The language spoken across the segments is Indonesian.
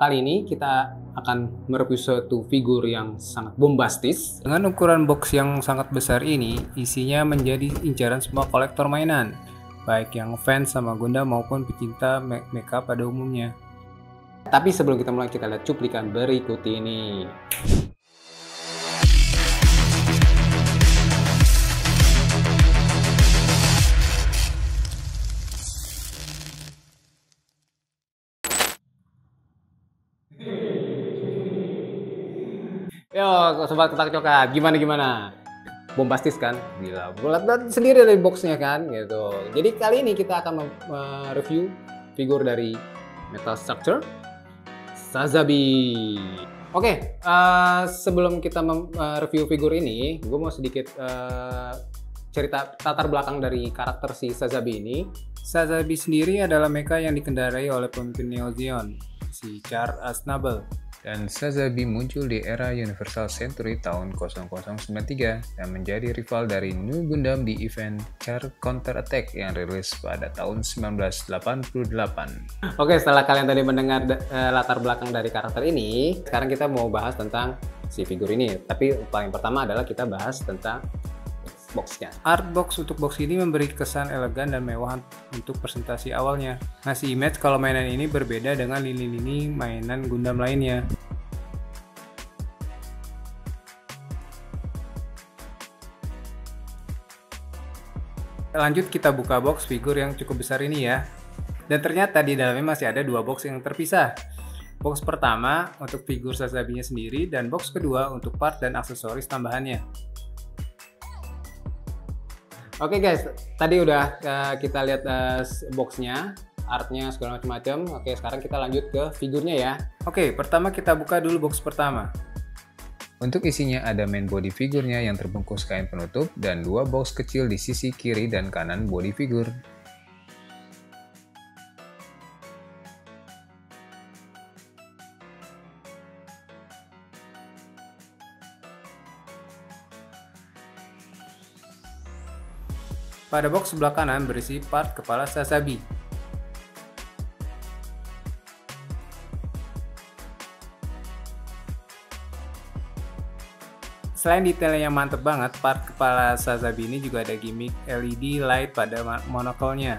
Kali ini kita akan mereview suatu figur yang sangat bombastis. Dengan ukuran box yang sangat besar ini, isinya menjadi incaran semua kolektor mainan, baik yang fans sama Gundam maupun pecinta mecha pada umumnya. Tapi sebelum kita mulai, kita lihat cuplikan berikut ini. Yo, sobat ketak coklat, gimana? Bombastis kan? Gila, bulat dan sendiri dari boxnya kan, gitu. Jadi kali ini kita akan mereview figur dari Metal Structure Sazabi. Oke, sebelum kita mereview figur ini, gue mau sedikit cerita latar belakang dari karakter si Sazabi ini. Sazabi sendiri adalah mecha yang dikendarai oleh pemimpin Neo Zeon, si Char Aznable. Dan Sazabi muncul di era Universal Century tahun 0093 dan menjadi rival dari New Gundam di event Char Counter Attack yang rilis pada tahun 1988. Oke, setelah kalian tadi mendengar latar belakang dari karakter ini, sekarang kita mau bahas tentang si figur ini. Tapi paling pertama adalah kita bahas tentang boxnya. Art box untuk box ini memberi kesan elegan dan mewah untuk presentasi awalnya. Ngasih image kalau mainan ini berbeda dengan lini-lini mainan Gundam lainnya. Lanjut kita buka box figur yang cukup besar ini ya. Dan ternyata di dalamnya masih ada dua box yang terpisah. Box pertama untuk figur Sazabinya sendiri dan box kedua untuk part dan aksesoris tambahannya. Oke guys, tadi udah kita lihat boxnya, artnya segala macam-macam. Oke, sekarang kita lanjut ke figurnya ya. Oke, pertama kita buka dulu box pertama. Untuk isinya ada main body figurnya yang terbungkus kain penutup dan dua box kecil di sisi kiri dan kanan body figur. Pada box sebelah kanan berisi part kepala Sazabi. Selain detailnya yang mantep banget, part kepala Sazabi ini juga ada gimmick LED light pada monocle-nya.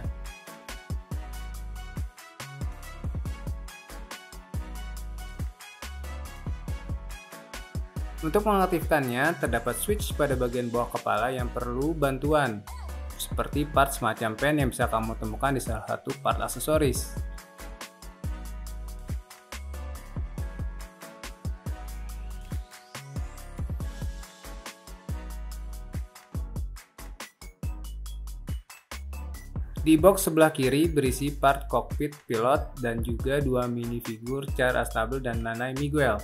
Untuk mengaktifkannya, terdapat switch pada bagian bawah kepala yang perlu bantuan, seperti part semacam pen yang bisa kamu temukan di salah satu part aksesoris. Di box sebelah kiri berisi part kokpit pilot dan juga dua minifigur Char Aznable dan Nanai Miguel.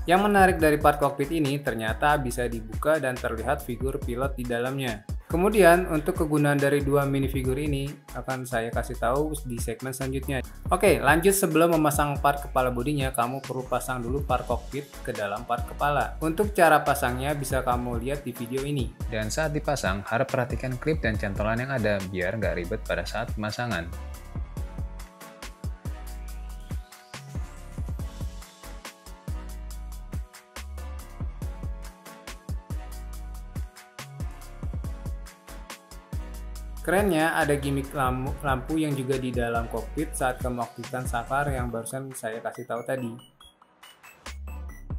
Yang menarik dari part kokpit ini ternyata bisa dibuka dan terlihat figur pilot di dalamnya. Kemudian untuk kegunaan dari dua minifigur ini akan saya kasih tahu di segmen selanjutnya. Oke, lanjut. Sebelum memasang part kepala bodinya, kamu perlu pasang dulu part kokpit ke dalam part kepala. Untuk cara pasangnya bisa kamu lihat di video ini. Dan saat dipasang, harap perhatikan klip dan cantolan yang ada biar nggak ribet pada saat pemasangan. Kerennya ada gimmick lampu yang juga di dalam kokpit saat kamu aktifkan saklar yang barusan saya kasih tahu tadi.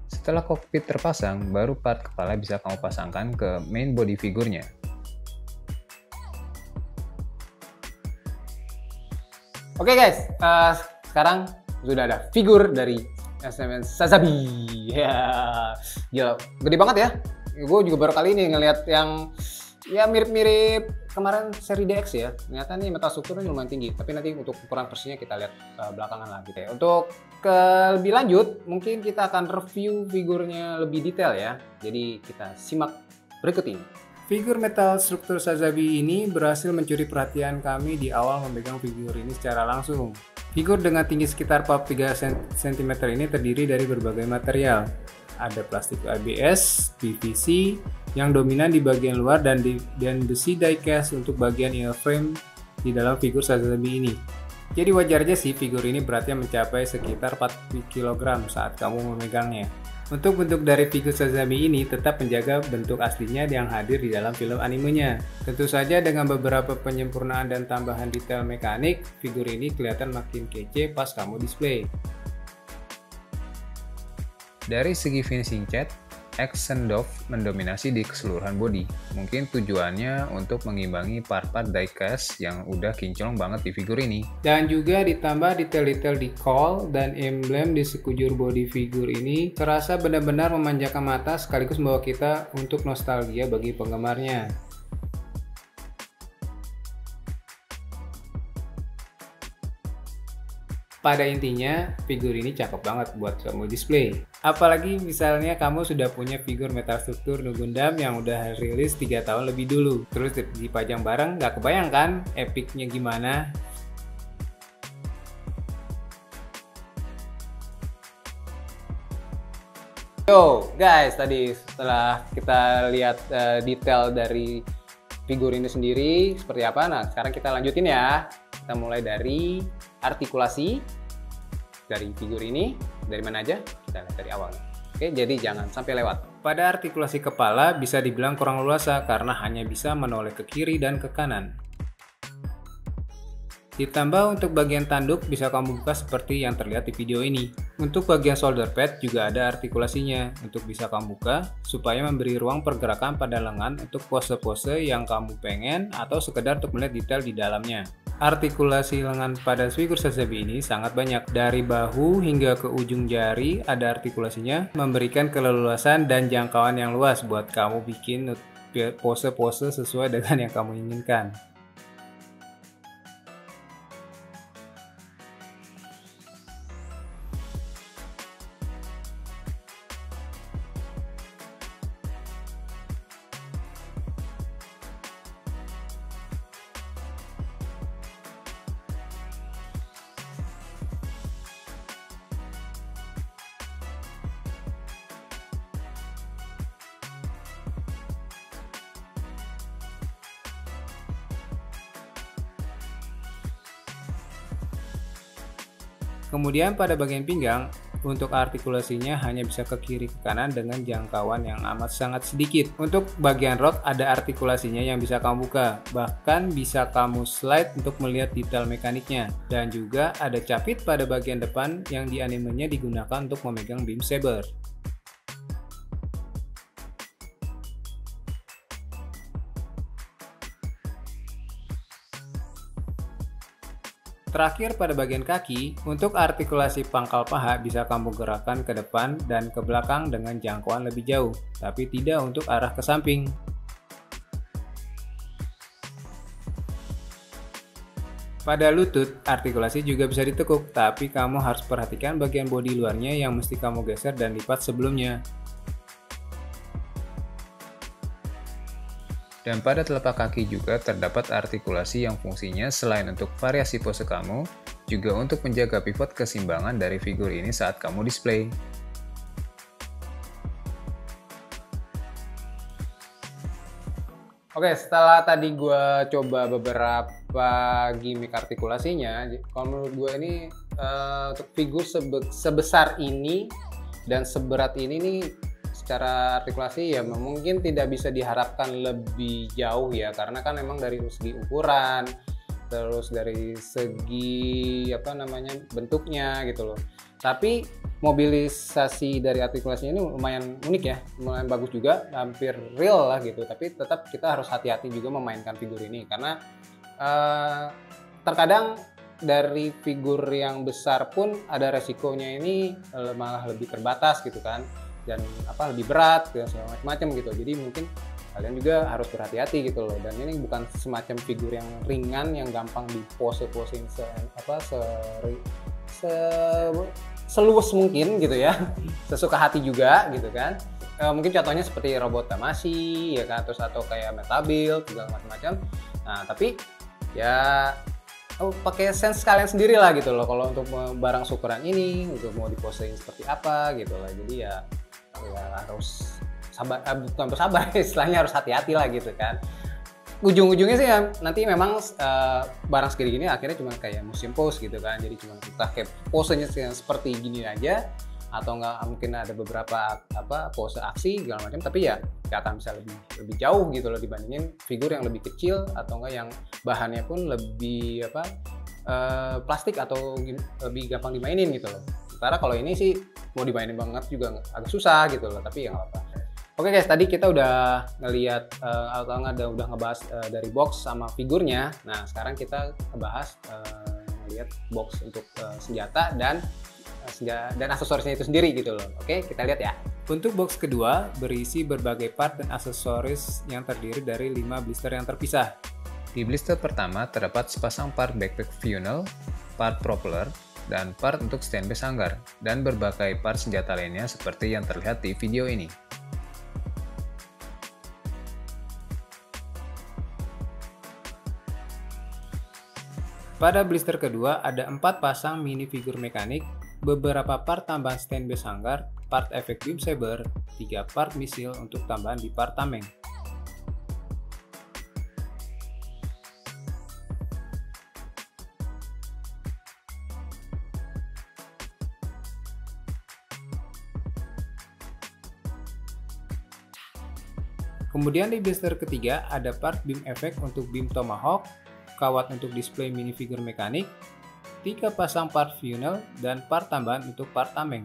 Setelah kokpit terpasang, baru part kepala bisa kamu pasangkan ke main body figurnya. Oke guys, sekarang sudah ada figur dari SMN Sazabi. Ya, gila, gede banget ya. Gue juga baru kali ini ngelihat yang ya mirip-mirip kemarin seri DX ya. Ternyata nih metal strukturnya lumayan tinggi, tapi nanti untuk ukuran versinya kita lihat belakangan lah gitu ya. Untuk lebih lanjut, mungkin kita akan review figurnya lebih detail ya. Jadi kita simak berikut ini. Figur metal struktur Sazabi ini berhasil mencuri perhatian kami di awal memegang figur ini secara langsung. Figur dengan tinggi sekitar 43 cm ini terdiri dari berbagai material. Ada plastik ABS, PVC yang dominan di bagian luar dan besi diecast untuk bagian inner frame di dalam figur Sazabi ini. Jadi wajar aja sih figur ini beratnya mencapai sekitar 40 kg saat kamu memegangnya. Untuk bentuk dari figur Sazami ini tetap menjaga bentuk aslinya yang hadir di dalam film animenya. Tentu saja dengan beberapa penyempurnaan dan tambahan detail mekanik, figur ini kelihatan makin kece pas kamu display. Dari segi finishing cat, Xendorf mendominasi di keseluruhan body. Mungkin tujuannya untuk mengimbangi part-part diecast yang udah kinclong banget di figur ini. Dan juga ditambah detail-detail decal dan emblem di sekujur body figur ini terasa benar-benar memanjakan mata sekaligus membawa kita untuk nostalgia bagi penggemarnya. Pada intinya, figur ini cakep banget buat kamu display. Apalagi misalnya kamu sudah punya figur Metal Structure No Gundam yang udah rilis 3 tahun lebih dulu. Terus dipajang bareng, nggak kebayang kan epicnya gimana? Yo guys, tadi setelah kita lihat detail dari figur ini sendiri seperti apa, nah sekarang kita lanjutin ya. Kita mulai dari artikulasi dari figur ini. Dari mana aja? Kita lihat dari awal. Oke, jadi jangan sampai lewat. Pada artikulasi kepala bisa dibilang kurang luasa karena hanya bisa menoleh ke kiri dan ke kanan. Ditambah untuk bagian tanduk bisa kamu buka seperti yang terlihat di video ini. Untuk bagian shoulder pad juga ada artikulasinya untuk bisa kamu buka supaya memberi ruang pergerakan pada lengan untuk pose-pose yang kamu pengen atau sekedar untuk melihat detail di dalamnya. Artikulasi lengan pada figur Sazabi ini sangat banyak. Dari bahu hingga ke ujung jari ada artikulasinya, memberikan keleluasan dan jangkauan yang luas buat kamu bikin pose-pose sesuai dengan yang kamu inginkan. Kemudian pada bagian pinggang, untuk artikulasinya hanya bisa ke kiri ke kanan dengan jangkauan yang amat sangat sedikit. Untuk bagian rod ada artikulasinya yang bisa kamu buka, bahkan bisa kamu slide untuk melihat detail mekaniknya. Dan juga ada capit pada bagian depan yang di animenya digunakan untuk memegang beam saber. Terakhir pada bagian kaki, untuk artikulasi pangkal paha bisa kamu gerakkan ke depan dan ke belakang dengan jangkauan lebih jauh, tapi tidak untuk arah ke samping. Pada lutut, artikulasi juga bisa ditekuk, tapi kamu harus perhatikan bagian bodi luarnya yang mesti kamu geser dan lipat sebelumnya. Dan pada telapak kaki juga terdapat artikulasi yang fungsinya selain untuk variasi pose kamu, juga untuk menjaga pivot keseimbangan dari figur ini saat kamu display. Oke, setelah tadi gue coba beberapa gimmick artikulasinya, kalau menurut gue ini untuk figur sebesar ini dan seberat ini nih, secara artikulasi ya mungkin tidak bisa diharapkan lebih jauh ya, karena kan memang dari segi ukuran, terus dari segi bentuknya gitu loh. Tapi mobilisasi dari artikulasinya ini lumayan unik ya, lumayan bagus juga, hampir real lah gitu. Tapi tetap kita harus hati-hati juga memainkan figur ini karena terkadang dari figur yang besar pun ada resikonya ini malah lebih terbatas gitu kan, dan lebih berat dan segala macam gitu. Jadi mungkin kalian juga harus berhati-hati gitu loh. Dan ini bukan semacam figur yang ringan yang gampang di pose-posein seluas mungkin gitu ya, sesuka hati juga gitu kan. Mungkin contohnya seperti robot Tamashii ya kan, terus atau kayak Metabuild segala macam-macam. Nah tapi ya pakai sense kalian sendiri lah gitu loh kalau untuk barang syukuran ini, untuk mau diposein seperti apa gitu lah. Jadi ya harus sabar, bukan bersabar istilahnya, harus hati-hati lah gitu kan. ujung-ujungnya sih ya, nanti memang barang segini gini akhirnya cuma kayak museum pose gitu kan, jadi cuma kita kayak posenya seperti gini aja, atau nggak mungkin ada beberapa pose aksi segala macam, tapi ya nggak akan bisa lebih jauh gitu loh dibandingin figur yang lebih kecil atau enggak yang bahannya pun lebih plastik atau lebih gampang dimainin gitu loh. Sementara kalau ini sih mau dimainin banget juga agak susah gitu loh, tapi ya nggak apa-apa. Oke guys, tadi kita udah ngelihat atau udah ngebahas dari box sama figurnya. Nah sekarang kita ngebahas ngelihat box untuk senjata dan aksesorisnya itu sendiri gitu loh. Oke, kita lihat ya. Untuk box kedua berisi berbagai part dan aksesoris yang terdiri dari 5 blister yang terpisah. Di blister pertama terdapat sepasang part backpack funnel, part propeller, dan part untuk standby sanggar, dan berbagai part senjata lainnya seperti yang terlihat di video ini. Pada blister kedua ada 4 pasang minifigur mekanik, beberapa part tambahan standby sanggar, part efek beam saber, 3 part misil untuk tambahan di part tameng. Kemudian di blister ketiga ada part beam effect untuk beam tomahawk, kawat untuk display minifigur mekanik, 3 pasang part funnel, dan part tambahan untuk part tameng.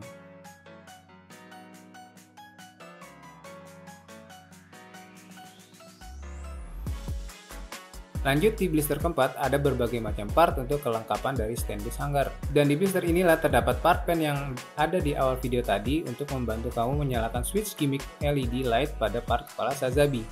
Lanjut di blister keempat ada berbagai macam part untuk kelengkapan dari standby sanggar. Dan di blister inilah terdapat part pen yang ada di awal video tadi untuk membantu kamu menyalakan switch gimmick LED light pada part kepala Sazabi.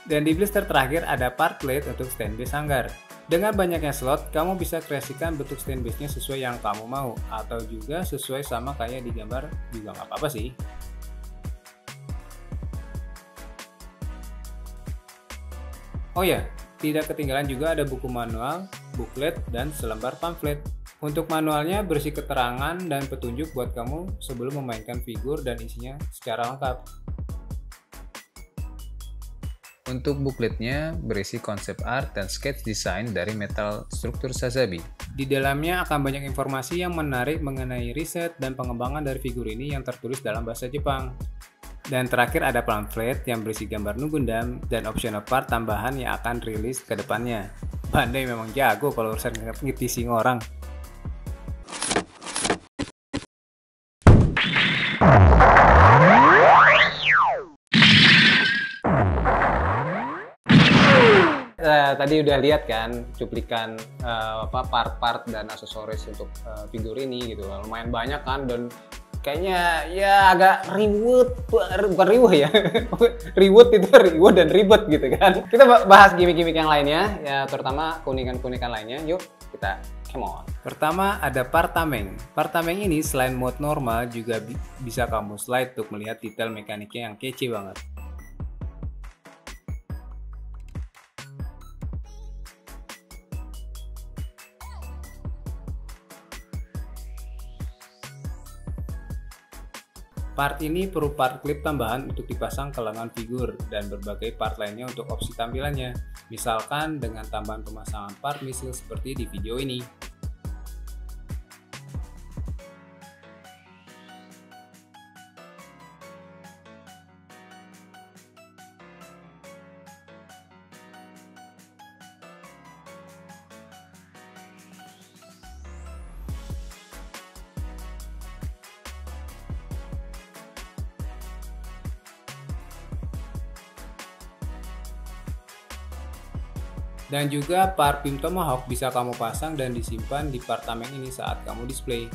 Dan di blister terakhir ada part plate untuk standby sanggar. Dengan banyaknya slot, kamu bisa kreasikan bentuk standbase-nya sesuai yang kamu mau, atau juga sesuai sama kayak di gambar juga nggak apa-apa sih. Oh ya, tidak ketinggalan juga ada buku manual, booklet, dan selembar pamflet. Untuk manualnya berisi keterangan dan petunjuk buat kamu sebelum memainkan figur dan isinya secara lengkap. Untuk bookletnya berisi konsep art dan sketch desain dari metal struktur Sazabi. Di dalamnya akan banyak informasi yang menarik mengenai riset dan pengembangan dari figur ini yang tertulis dalam bahasa Jepang. Dan terakhir ada pamflet yang berisi gambar Nu Gundam dan optional part tambahan yang akan rilis ke depannya. Bandai memang jago kalau urusan ngetising orang. Tadi udah lihat kan cuplikan part-part dan aksesoris untuk figur ini gitu, lumayan banyak kan, dan kayaknya ya agak ribet, bukan riuh ya, ribet itu ribet dan ribet gitu kan. Kita bahas gimmick-gimmick yang lainnya ya, terutama keunikan-keunikan lainnya. Yuk kita come on. Pertama ada part tameng. Part tameng ini selain mode normal juga bisa kamu slide untuk melihat detail mekaniknya yang kece banget. Part ini perlu part clip tambahan untuk dipasang ke lengan figur dan berbagai part lainnya untuk opsi tampilannya, misalkan dengan tambahan pemasangan part misil seperti di video ini. Dan juga part beam tomahawk bisa kamu pasang dan disimpan di part tameng ini saat kamu display.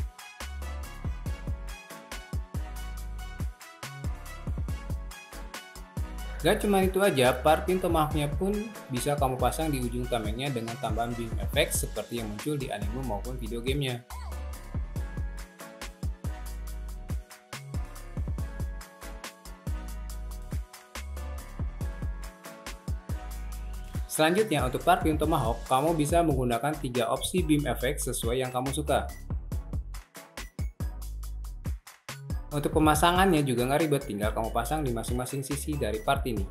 Gak cuma itu aja, part beam tomahawknya pun bisa kamu pasang di ujung tamengnya dengan tambahan beam effect seperti yang muncul di anime maupun video gamenya. Selanjutnya untuk part beam tomahawk, kamu bisa menggunakan 3 opsi beam effect sesuai yang kamu suka. Untuk pemasangannya juga nggak ribet, tinggal kamu pasang di masing-masing sisi dari part ini.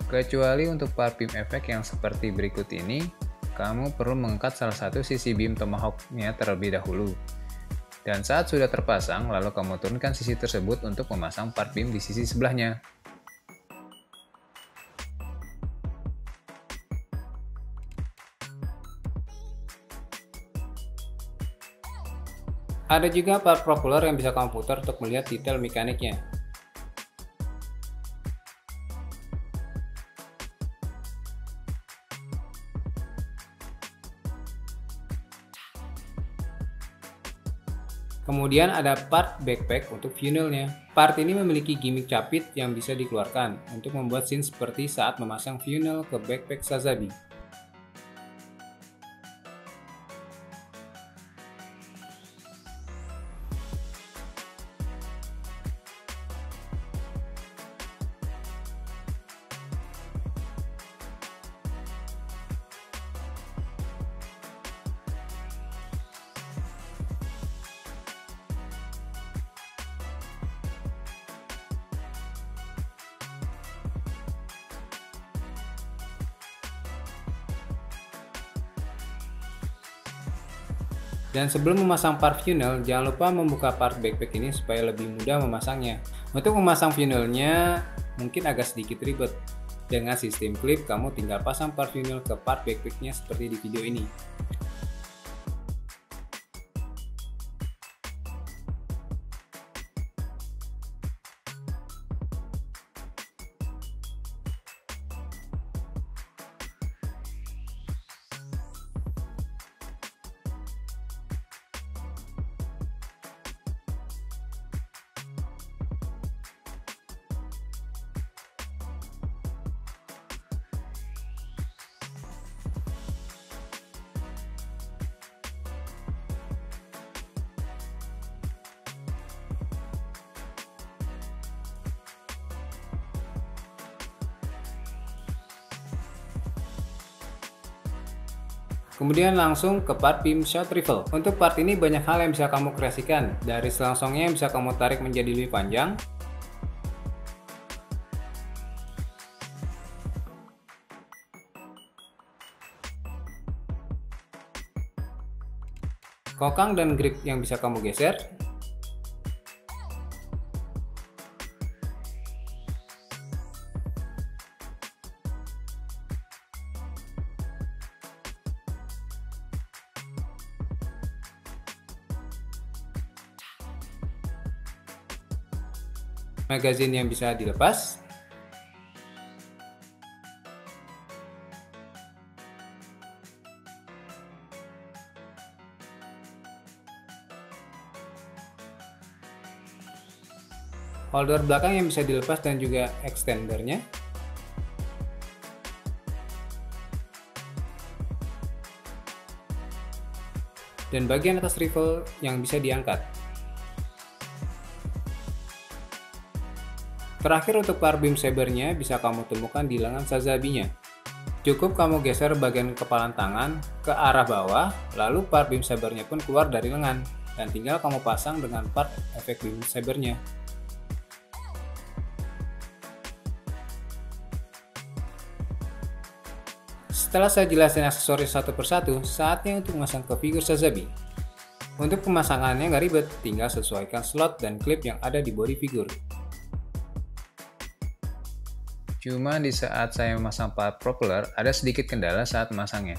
Kecuali untuk part beam effect yang seperti berikut ini, kamu perlu mengangkat salah satu sisi beam tomahawk-nya terlebih dahulu. Dan saat sudah terpasang, lalu kamu turunkan sisi tersebut untuk memasang part beam di sisi sebelahnya. Ada juga part propeller yang bisa kamu putar untuk melihat detail mekaniknya. Kemudian ada part backpack untuk funnelnya. Part ini memiliki gimmick capit yang bisa dikeluarkan untuk membuat scene seperti saat memasang funnel ke backpack Sazabi. Dan sebelum memasang part funnel, jangan lupa membuka part backpack ini supaya lebih mudah memasangnya. Untuk memasang funnelnya mungkin agak sedikit ribet. Dengan sistem klip, kamu tinggal pasang part funnel ke part backpacknya seperti di video ini. Kemudian langsung ke part beam short riffle. Untuk part ini banyak hal yang bisa kamu kreasikan. Dari selongsongnya yang bisa kamu tarik menjadi lebih panjang, kokang dan grip yang bisa kamu geser, magazine yang bisa dilepas, holder belakang yang bisa dilepas dan juga extendernya, dan bagian atas rifle yang bisa diangkat. Terakhir untuk part beam sabernya bisa kamu temukan di lengan Sazabinya. Cukup kamu geser bagian kepalan tangan ke arah bawah, lalu part beam sabernya pun keluar dari lengan, dan tinggal kamu pasang dengan part efek beam sabernya. Setelah saya jelasin aksesoris satu persatu, saatnya untuk memasang ke figur Sazabi. Untuk pemasangannya nggak ribet, tinggal sesuaikan slot dan klip yang ada di body figur. Cuma di saat saya memasang part propeller, ada sedikit kendala saat memasangnya.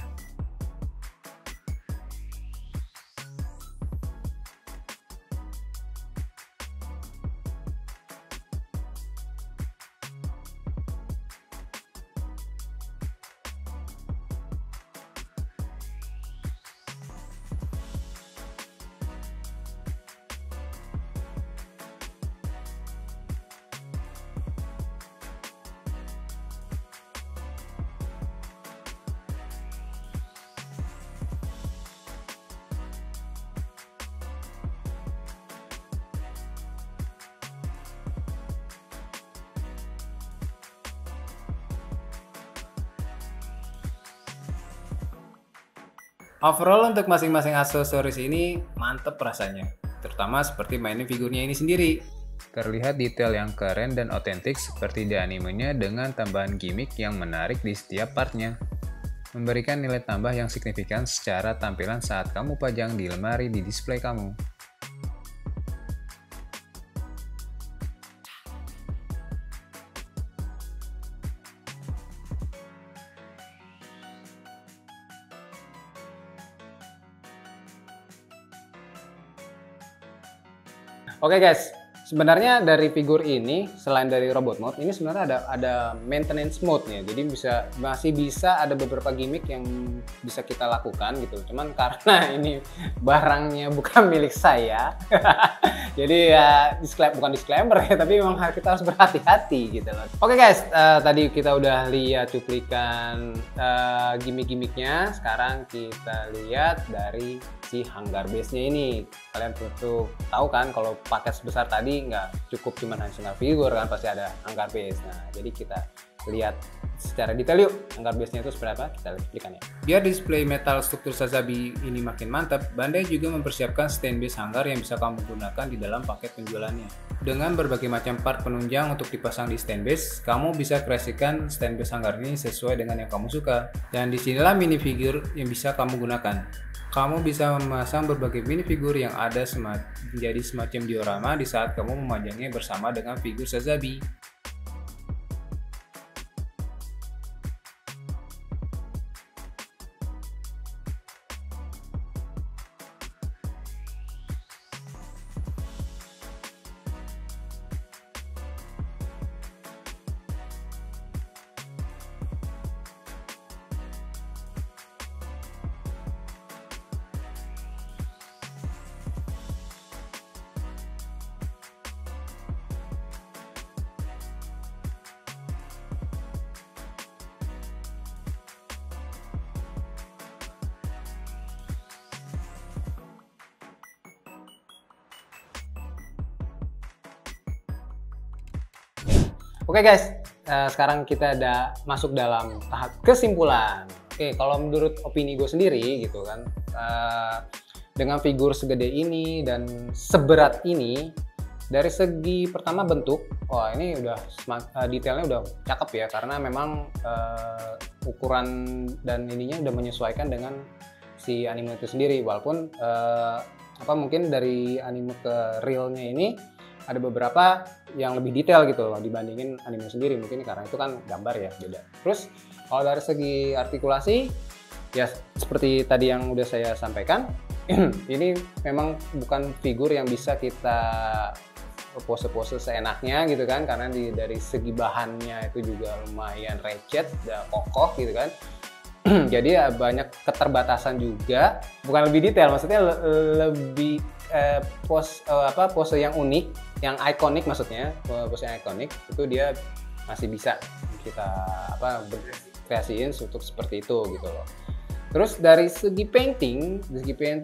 Overall untuk masing-masing aksesoris ini mantep rasanya, terutama seperti mainin figurnya ini sendiri. Terlihat detail yang keren dan otentik seperti di animenya dengan tambahan gimmick yang menarik di setiap partnya. Memberikan nilai tambah yang signifikan secara tampilan saat kamu pajang di lemari di display kamu. Oke guys, sebenarnya dari figur ini selain dari robot mode, ini sebenarnya ada maintenance mode-nya. Jadi masih bisa ada beberapa gimmick yang bisa kita lakukan gitu. Cuman karena ini barangnya bukan milik saya, jadi ya bukan disclaimer ya, tapi memang kita harus berhati-hati gitu loh. Oke guys, tadi kita udah lihat cuplikan gimmick-gimmicknya. Sekarang kita lihat dari si hanggar base-nya ini. Kalian tentu tahu kan kalau paket sebesar tadi nggak cukup cuma hanya single figur kan, pasti ada hanggar base. Nah, jadi kita lihat secara detail yuk hanggar base-nya itu seperti apa, kita lihat cuplikannya. Biar display metal struktur Sazabi ini makin mantap, Bandai juga mempersiapkan stand base hanggar yang bisa kamu gunakan di dalam paket penjualannya. Dengan berbagai macam part penunjang untuk dipasang di stand base, kamu bisa kreasikan stand base hanggar ini sesuai dengan yang kamu suka. Dan disinilah minifigure yang bisa kamu gunakan. Kamu bisa memasang berbagai minifigur yang ada menjadi semacam diorama di saat kamu memajangnya bersama dengan figur Sazabi. Oke guys, sekarang kita udah masuk dalam tahap kesimpulan. Oke, kalau menurut opini gue sendiri gitu kan, dengan figur segede ini dan seberat ini, dari segi pertama bentuk, wah ini udah detailnya udah cakep ya, karena memang ukuran dan ininya udah menyesuaikan dengan si anime itu sendiri. Walaupun mungkin dari anime ke realnya ini ada beberapa yang lebih detail gitu loh dibandingin anime sendiri, mungkin karena itu kan gambar ya beda. Terus kalau dari segi artikulasi ya seperti tadi yang udah saya sampaikan, ini memang bukan figur yang bisa kita pose-pose seenaknya gitu kan, karena dari segi bahannya itu juga lumayan recet dan kokoh gitu kan. Jadi ya banyak keterbatasan juga, bukan lebih detail, maksudnya lebih pose yang unik, yang ikonik, maksudnya pose yang ikonik itu dia masih bisa kita kreasiin untuk seperti itu gitu loh. Terus dari segi painting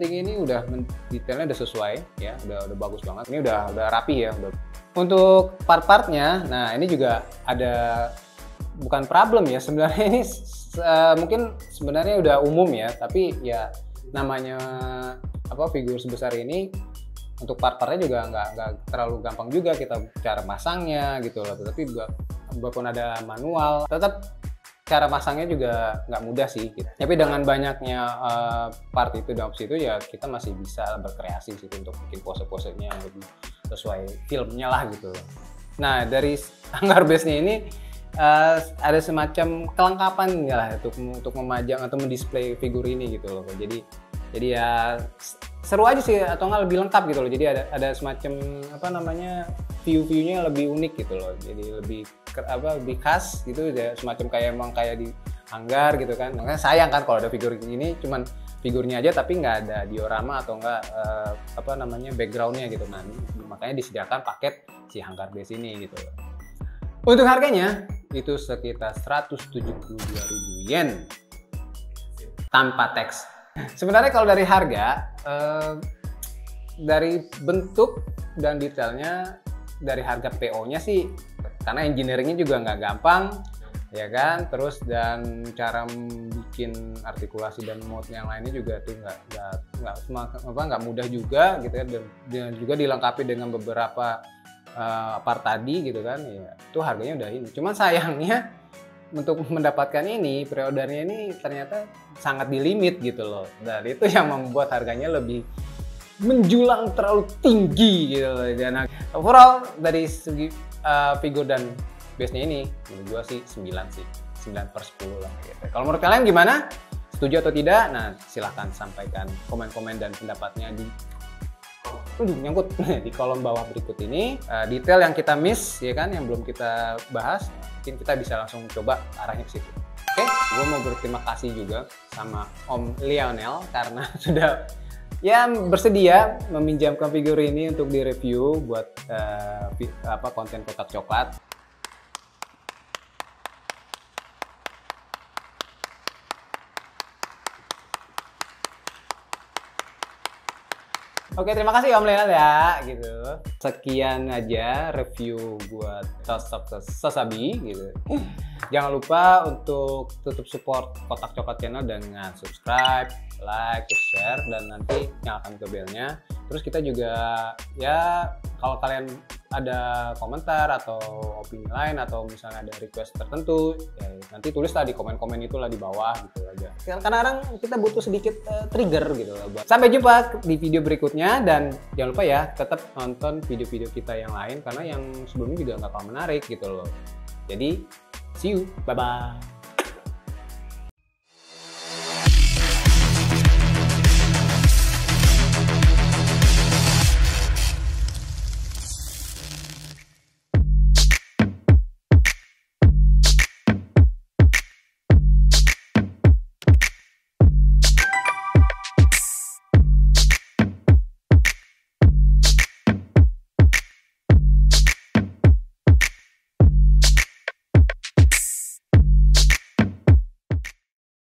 ini udah detailnya udah sesuai ya, udah bagus banget. Ini udah rapi ya. Untuk part-partnya, nah ini juga ada bukan problem ya sebenarnya, ini mungkin sebenarnya udah umum ya, tapi ya namanya figur sebesar ini untuk part-partnya juga nggak terlalu gampang juga kita cara masangnya gitu loh. Tapi walaupun ada manual, tetap cara masangnya juga nggak mudah sih gitu. Tapi dengan banyaknya part itu dan opsi itu ya kita masih bisa berkreasi sih untuk bikin pose-posenya yang lebih sesuai filmnya lah gitu loh. Nah dari hanggar base-nya ini ada semacam kelengkapan ya lah untuk memajang atau mendisplay figur ini gitu loh. Jadi ya seru aja sih, atau nggak lebih lengkap gitu loh. Jadi ada semacam view-nya lebih unik gitu loh. Jadi lebih khas gitu ya, semacam kayak di hanggar gitu kan. Makanya sayang kan kalau ada figur ini cuman figurnya aja tapi nggak ada diorama atau nggak backgroundnya gitu. Nah makanya disediakan paket si hanggar base ini gitu loh. Untuk harganya itu sekitar 172.000 yen tanpa teks. Sebenarnya kalau dari harga, dari bentuk dan detailnya, dari harga PO-nya sih, karena engineering-nya juga nggak gampang, ya kan. Terus dan cara bikin artikulasi dan mode yang lainnya juga tuh nggak mudah juga gitu kan, dan juga dilengkapi dengan beberapa part tadi gitu kan, ya itu harganya udah ini. Cuman sayangnya untuk mendapatkan ini pre-ordernya ini ternyata sangat di limit gitu loh, dan itu yang membuat harganya lebih menjulang terlalu tinggi gitu loh. Dan overall dari segi figur dan base-nya ini menurut gua sih 9 sih, 9/10 lah gitu. Kalau menurut kalian gimana? Setuju atau tidak? Nah, silahkan sampaikan komen-komen dan pendapatnya di nyangkut di kolom bawah berikut ini. Detail yang kita miss ya kan, yang belum kita bahas, mungkin kita bisa langsung coba arahnya ke situ. Oke, gue mau berterima kasih juga sama Om Lionel karena sudah ya bersedia meminjamkan figur ini untuk direview buat konten kotak coklat. Oke, terima kasih Om Lionel ya, gitu. Sekian aja review buat Sazabi, gitu. Jangan lupa untuk tutup support Kotak Coklat Channel dengan subscribe, like, share, dan nanti nyalakan ke belnya. Terus kita juga, ya kalau kalian ada komentar atau opini lain atau misalnya ada request tertentu, ya nanti tulislah di komen-komen itulah di bawah gitu aja. Kadang-kadang kita butuh sedikit trigger gitu loh. Sampai jumpa di video berikutnya, dan jangan lupa ya tetap nonton video-video kita yang lain karena yang sebelumnya juga nggak kalah menarik gitu loh. Jadi see you, bye bye.